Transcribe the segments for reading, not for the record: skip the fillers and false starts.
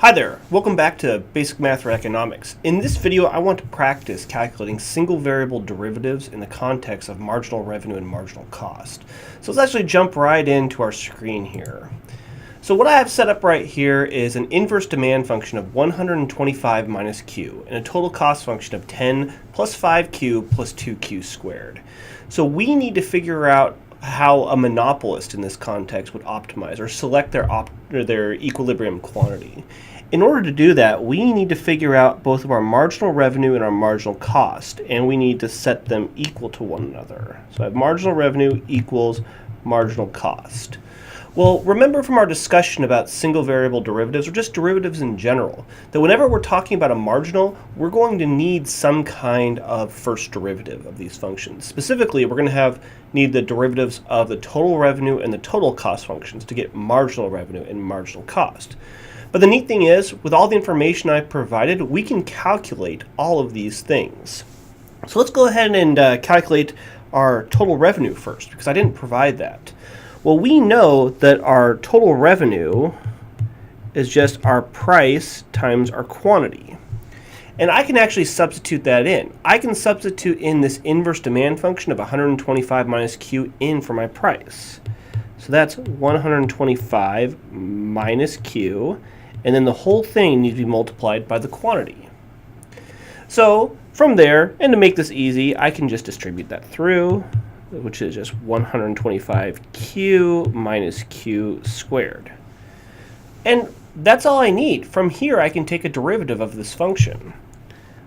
Hi there, welcome back to Basic Math for Economics. In this video, I want to practice calculating single variable derivatives in the context of marginal revenue and marginal cost. So let's actually jump right into our screen here. So what I have set up right here is an inverse demand function of 125 minus q and a total cost function of 10 plus 5q plus 2q squared. So we need to figure out how a monopolist in this context would optimize or select their equilibrium quantity. In order to do that, we need to figure out both of our marginal revenue and our marginal cost, and we need to set them equal to one another. So I have marginal revenue equals marginal cost. Well, remember from our discussion about single variable derivatives, or just derivatives in general, that whenever we're talking about a marginal, we're going to need some kind of first derivative of these functions. Specifically, we're going to need the derivatives of the total revenue and the total cost functions to get marginal revenue and marginal cost. But the neat thing is, with all the information I've provided, we can calculate all of these things. So let's go ahead and calculate our total revenue first, because I didn't provide that. Well, we know that our total revenue is just our price times our quantity. And I can actually substitute that in. I can substitute in this inverse demand function of 125 minus q in for my price. So that's 125 minus q, and then the whole thing needs to be multiplied by the quantity. So from there, and to make this easy, I can just distribute that through, which is just 125q minus q squared. And that's all I need. From here, I can take a derivative of this function.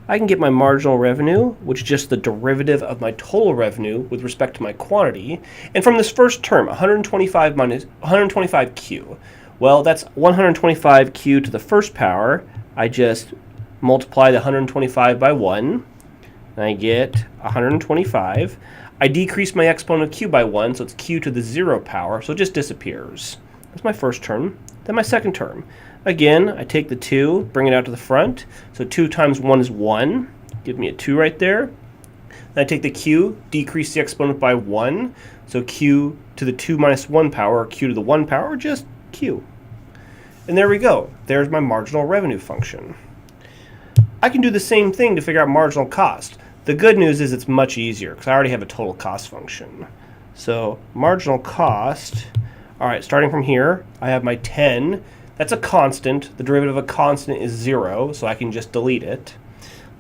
I can get my marginal revenue, which is just the derivative of my total revenue with respect to my quantity. And from this first term, 125 minus 125q, well, that's 125q to the first power. I just multiply the 125 by 1, and I get 125. I decrease my exponent of q by 1, so it's q to the 0 power, so it just disappears. That's my first term. Then my second term. Again, I take the 2, bring it out to the front. So 2 times 1 is 1. Give me a 2 right there. Then I take the q, decrease the exponent by 1. So q to the 2 minus 1 power, or q to the 1 power, or just q. And there we go. There's my marginal revenue function. I can do the same thing to figure out marginal cost. The good news is it's much easier because I already have a total cost function. So marginal cost, all right, starting from here, I have my 10. That's a constant. The derivative of a constant is 0, so I can just delete it.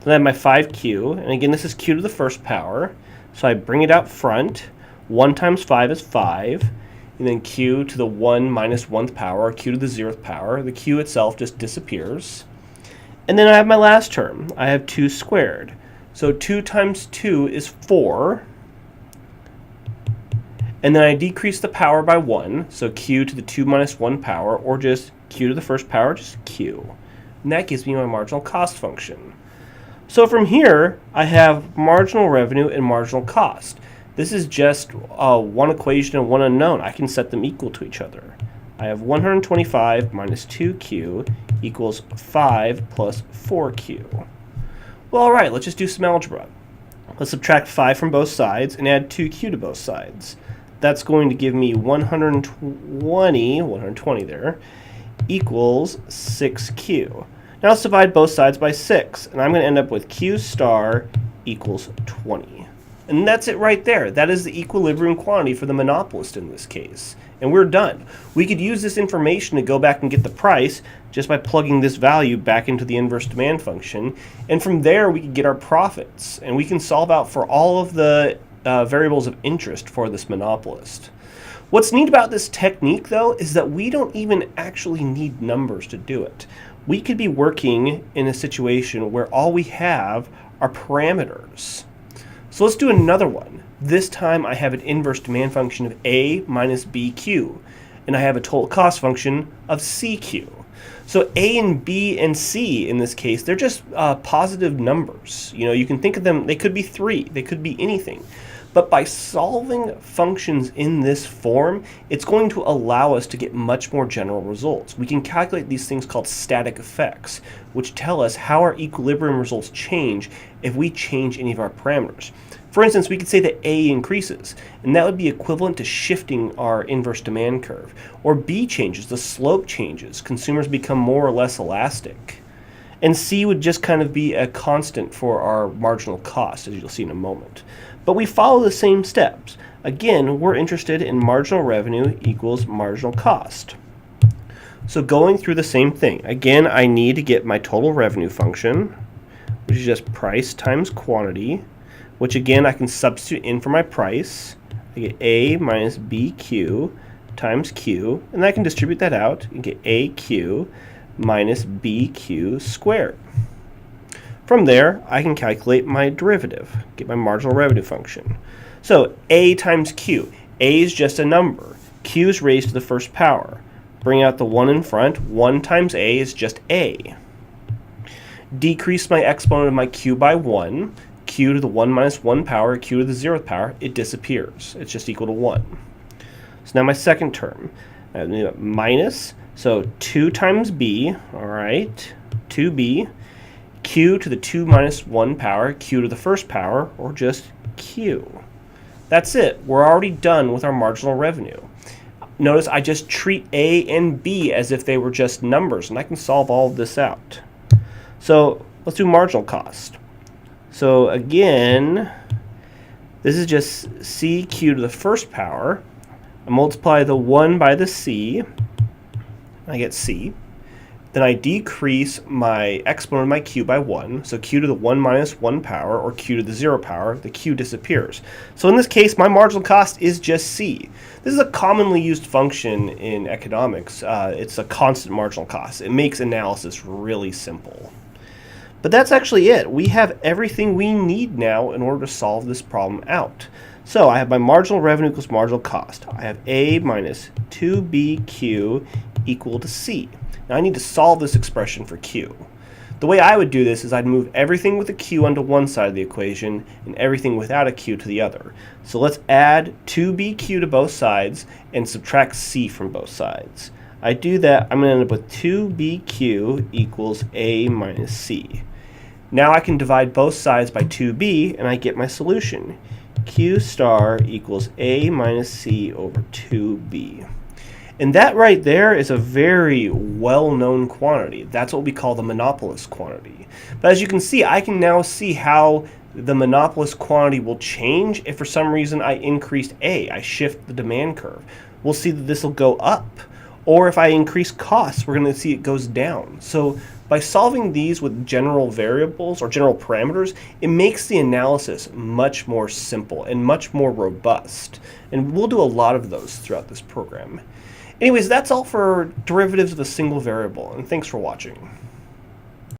Then I have my 5q, and again, this is q to the first power. So I bring it out front. 1 times 5 is 5. And then q to the 1 minus 1th power, or q to the 0th power. The q itself just disappears. And then I have my last term. I have 2 squared. So 2 times 2 is 4. And then I decrease the power by 1. So q to the 2 minus 1 power, or just q to the first power, just q. And that gives me my marginal cost function. So from here, I have marginal revenue and marginal cost. This is just one equation and one unknown. I can set them equal to each other. I have 125 minus 2q equals 5 plus 4q. Well, all right, let's just do some algebra. Let's subtract 5 from both sides and add 2q to both sides. That's going to give me 120 there, equals 6q. Now let's divide both sides by 6, and I'm going to end up with q star equals 20. And that's it right there. That is the equilibrium quantity for the monopolist in this case. And we're done. We could use this information to go back and get the price just by plugging this value back into the inverse demand function. And from there, we could get our profits. And we can solve out for all of the variables of interest for this monopolist. What's neat about this technique, though, is that we don't even actually need numbers to do it. We could be working in a situation where all we have are parameters. So let's do another one. This time I have an inverse demand function of a minus bq, and I have a total cost function of cq. So a and b and c in this case, they're just positive numbers. You know, you can think of them, they could be 3, they could be anything. But by solving functions in this form, it's going to allow us to get much more general results. We can calculate these things called static effects, which tell us how our equilibrium results change if we change any of our parameters. For instance, we could say that A increases, and that would be equivalent to shifting our inverse demand curve. Or B changes, the slope changes, consumers become more or less elastic. And C would just kind of be a constant for our marginal cost, as you'll see in a moment. But we follow the same steps. Again, we're interested in marginal revenue equals marginal cost. So going through the same thing. Again, I need to get my total revenue function, which is just price times quantity, which again I can substitute in for my price. I get A minus BQ times Q, and I can distribute that out and get AQ minus BQ squared. From there, I can calculate my derivative, get my marginal revenue function. So A times Q. A is just a number. Q is raised to the first power. Bring out the 1 in front. 1 times A is just A. Decrease my exponent of my Q by 1. Q to the 1 minus 1 power, Q to the 0th power, it disappears. It's just equal to 1. So now my second term, minus, so 2 times B, all right, 2B, Q to the 2 minus 1 power, Q to the first power, or just Q. That's it. We're already done with our marginal revenue. Notice I just treat A and B as if they were just numbers, and I can solve all of this out. So let's do marginal cost. So again, this is just CQ to the first power. I multiply the 1 by the C. I get C. Then I decrease my exponent of my Q by 1. So Q to the 1 minus 1 power, or Q to the 0 power, the Q disappears. So in this case, my marginal cost is just C. This is a commonly used function in economics. It's a constant marginal cost. It makes analysis really simple. But that's actually it. We have everything we need now in order to solve this problem out. So I have my marginal revenue equals marginal cost. I have A minus 2BQ equal to C. Now I need to solve this expression for Q. The way I would do this is I'd move everything with a Q onto one side of the equation and everything without a Q to the other. So let's add 2BQ to both sides and subtract C from both sides. I do that, I'm going to end up with 2BQ equals A minus C. Now I can divide both sides by 2b, and I get my solution. Q star equals A minus C over 2b. And that right there is a very well-known quantity. That's what we call the monopolist quantity. But as you can see, I can now see how the monopolist quantity will change if for some reason I increased A. I shift the demand curve. We'll see that this will go up. Or if I increase costs, we're going to see it goes down. So by solving these with general variables or general parameters, it makes the analysis much more simple and much more robust. And we'll do a lot of those throughout this program. Anyways, that's all for derivatives of a single variable, and thanks for watching.